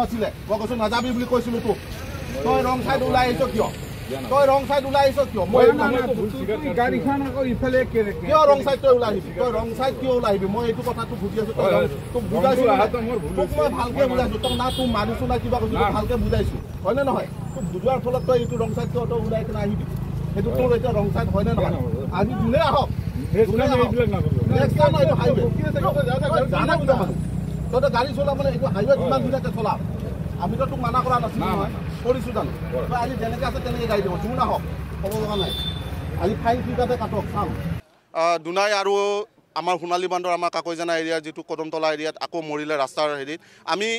আছিলে মই কৈছো নাযাবি বুলি কৈছিলো তোক তই ৰং সাইড ওলাই আহিছ কিয় তই ৰং সাইড ওলাই আহিছ কিয় মই গাড়ীখন আকৌ ইফালে কিয় ৰং সাইড তই ওলাই আহিবি তই ৰং সাইড কিয় ওলাই আহিবি মই এইটো কথাটো বুজি আছো তোক বুজাইছো তোক মই ভালকে বুজাইছো তই না তোক মাৰিছো না কিবা কৈছো ভালকে বুজাইছো হয় নে নহয় তোক বুজোৱাৰ ফলত তই এইটো ৰং সাইড কিয় তই ওলাই কিনে আহিবি সেইটো তোৰ এতিয়া ৰং সাইড হয় নে নহয় আজি যোনে আহক নেক্সট টাইম এইটো হাইৱে তই গাড়ী চলা মানে এইটো হাইৱে কিমান ধুনীয়াকে চলা আমিতো তোক মানা কৰা নাছিলো নহয় কৰিছো জানো তই আজি যেনেকে আছে তেনেকে গাড়ী দিব যোন আহক ক'ব লগা নাই আজি ফাইন ফিটাতে কাটক চাম দুনাই আৰু আমাৰ সোণালী বান্দৰ আমাৰ কাকৈজানা এৰিয়াৰ যিটো কদমতলা এৰিয়াত আকৌ মৰিলে ৰাস্তাৰ হেৰিত আমি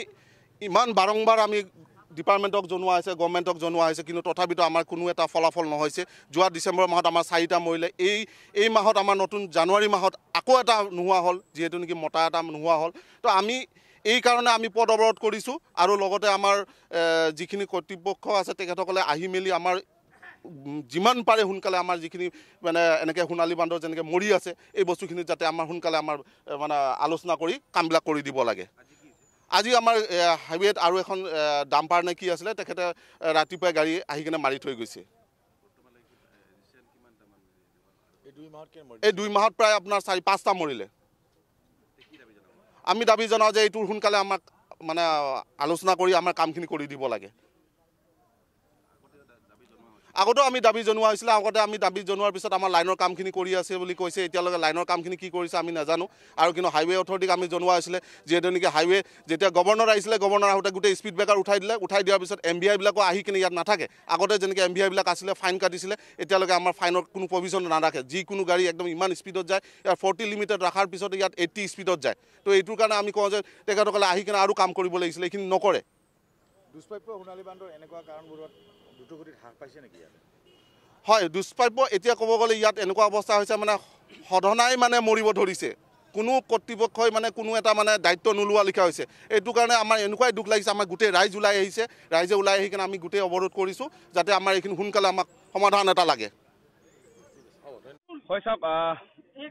ইমান বাৰম্বাৰ আমি ডিপাৰ্টমেণ্টক জনোৱা হৈছে গভৰ্ণমেণ্টক জনোৱা হৈছে কিন্তু তথাপিতো আমাৰ কোনো এটা ফলাফল নহৈছে যোৱা ডিচেম্বৰ মাহত আমাৰ 4টা মৰিলে এই মাহত আমাৰ নতুন জানুৱাৰী মাহত আকৌ এটা নোহোৱা হ'ল যিহেতু নেকি মতা এটা নোহোৱা হ'ল তো আমি এই কাৰণে আমি পদ অৱৰোধ কৰিছোঁ আৰু লগতে আমাৰ যিখিনি কৰ্তৃপক্ষ আছে তেখেতসকলে আহি মেলি আমাৰ যিমান পাৰে সোনকালে আমাৰ যিখিনি মানে এনেকৈ সোণালী বান্দৰ যেনেকৈ মৰি আছে এই বস্তুখিনি যাতে আমাৰ সোনকালে আমাৰ মানে আলোচনা কৰি কামবিলাক কৰি দিব লাগে আজি আমাৰ হাইৱেত আৰু এখন ডাম্পাৰ নে কি আছিলে তেখেতে ৰাতিপুৱাই গাড়ী আহি কিনে মাৰি থৈ গৈছে এই 2 মাহত প্ৰায় আপোনাৰ 4-5টা মৰিলে আমি দাবী জনাওঁ যে এইটো সোনকালে আমাক মানে আলোচনা কৰি আমাৰ কামখিনি কৰি দিব লাগে আগতেও আমি দাবী জনোৱা হৈছিলে আগতে আমি দাবী জনোৱাৰ পিছত আমাৰ লাইনৰ কামখিনি কৰি আছে বুলি কৈছে এতিয়ালৈকে লাইনৰ কামখিনি কি কৰিছে আমি নাজানো আৰু কিন্তু হাইৱে অথৰিটিক আমি জনোৱা হৈছিলে যিহেতু নেকি হাইৱে যেতিয়া গভৰ্ণৰ আহিছিলে গভৰ্ণৰ আহোঁতে গোটেই স্পীড ব্ৰেকাৰ উঠাই দিলে উঠাই দিয়াৰ পিছত MVI-বিলাকো আহি কিনে ইয়াত নাথাকে আগতে যেনেকৈ MVI-বিলাক আছিলে ফাইন কাটিছিলে এতিয়ালৈকে আমাৰ ফাইনৰ কোনো প্ৰভিজন নাৰাখে যিকোনো গাড়ী একদম ইমান স্পীডত যায় ইয়াৰ 40 লিমিটেড ৰখাৰ পিছত ইয়াত 80 স্পীডত যায় তো এইটোৰ কাৰণে আমি কওঁ যে তেখেতসকলে আহি কিনে আৰু কাম কৰিব লাগিছিলে এইখিনি নকৰে দুষ্প্ৰাপ্য সোণালী বান্দৰ এনেকুৱা কাৰণবোৰত দ্ৰুতগতিত হ্ৰাস পাইছে নেকি ইয়াত হয় দুষ্প্ৰাপ্য এতিয়া ক'ব গ'লে ইয়াত এনেকুৱা অৱস্থা হৈছে মানে সঘনাই মানে মৰিব ধৰিছে কোনো কৰ্তৃপক্ষই মানে কোনো এটা মানে দায়িত্ব নোলোৱা লিখা হৈছে এইটো কাৰণে আমাৰ এনেকুৱাই দুখ লাগিছে আমাৰ গোটেই ৰাইজ ওলাই আহিছে ৰাইজে ওলাই আহি কিনে আমি গোটেই অৱৰোধ কৰিছোঁ যাতে আমাৰ এইখিনি সোনকালে আমাক সমাধান এটা লাগে হয় চাওক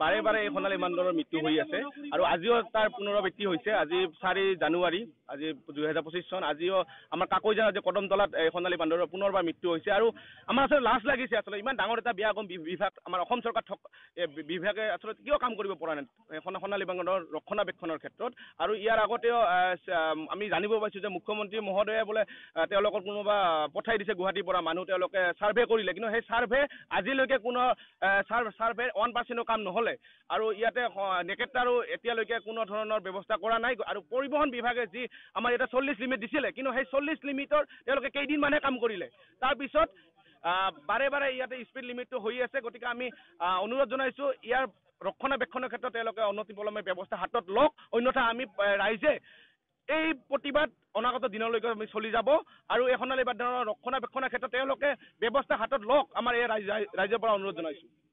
বাৰে বাৰে এই সোণালী বান্দৰৰ মৃত্যু হৈ আছে আৰু আজিও তাৰ পুনৰাবৃত্তি হৈছে আজি 4 জানুৱাৰী আজি 2025 চন আজিও আমাৰ কাকৈজানা যে কদমতলাত এই সোণালী বান্দৰৰ পুনৰবাৰ মৃত্যু হৈছে আৰু আমাৰ আচলতে লাজ লাগিছে আচলতে ইমান ডাঙৰ এটা বিভাগ আমাৰ অসম চৰকাৰ বিভাগে আচলতে কিয় কাম কৰিব পৰা নাই সোণালী বান্দৰৰ ৰক্ষণাবেক্ষণৰ ক্ষেত্ৰত আৰু ইয়াৰ আগতেও আমি জানিব পাইছোঁ যে মুখ্যমন্ত্ৰী মহোদয়ে বোলে তেওঁলোকৰ কোনোবা পঠাই দিছে গুৱাহাটীৰ পৰা মানুহ তেওঁলোকে ছাৰ্ভে কৰিলে কিন্তু সেই ছাৰ্ভে আজিলৈকে কোনো ছাৰ্ভে 1% কাম নহ'লে আৰু ইয়াতে নেকেটাৰো এতিয়ালৈকে কোনো ধৰণৰ ব্যৱস্থা কৰা নাই আৰু পৰিবহণ বিভাগে যি আমাৰ এটা 40 লিমিট দিছিলে কিন্তু সেই 40 লিমিটৰ তেওঁলোকে কেইদিনমানহে কাম কৰিলে তাৰপিছত বাৰে বাৰে ইয়াতে স্পীড লিমিটটো হৈ আছে গতিকে আমি অনুৰোধ জনাইছোঁ ইয়াৰ ৰক্ষণাবেক্ষণৰ ক্ষেত্ৰত তেওঁলোকে অনতিপলমে ব্যৱস্থা হাতত লওক অন্যথা আমি ৰাইজে এই প্ৰতিবাদ অনাগত দিনলৈকে আমি চলি যাব আৰু এই সোণালী বান্দৰৰ ৰক্ষণাবেক্ষণৰ ক্ষেত্ৰত তেওঁলোকে ব্যৱস্থা হাতত লওক আমাৰ এই ৰাইজৰ পৰা অনুৰোধ জনাইছোঁ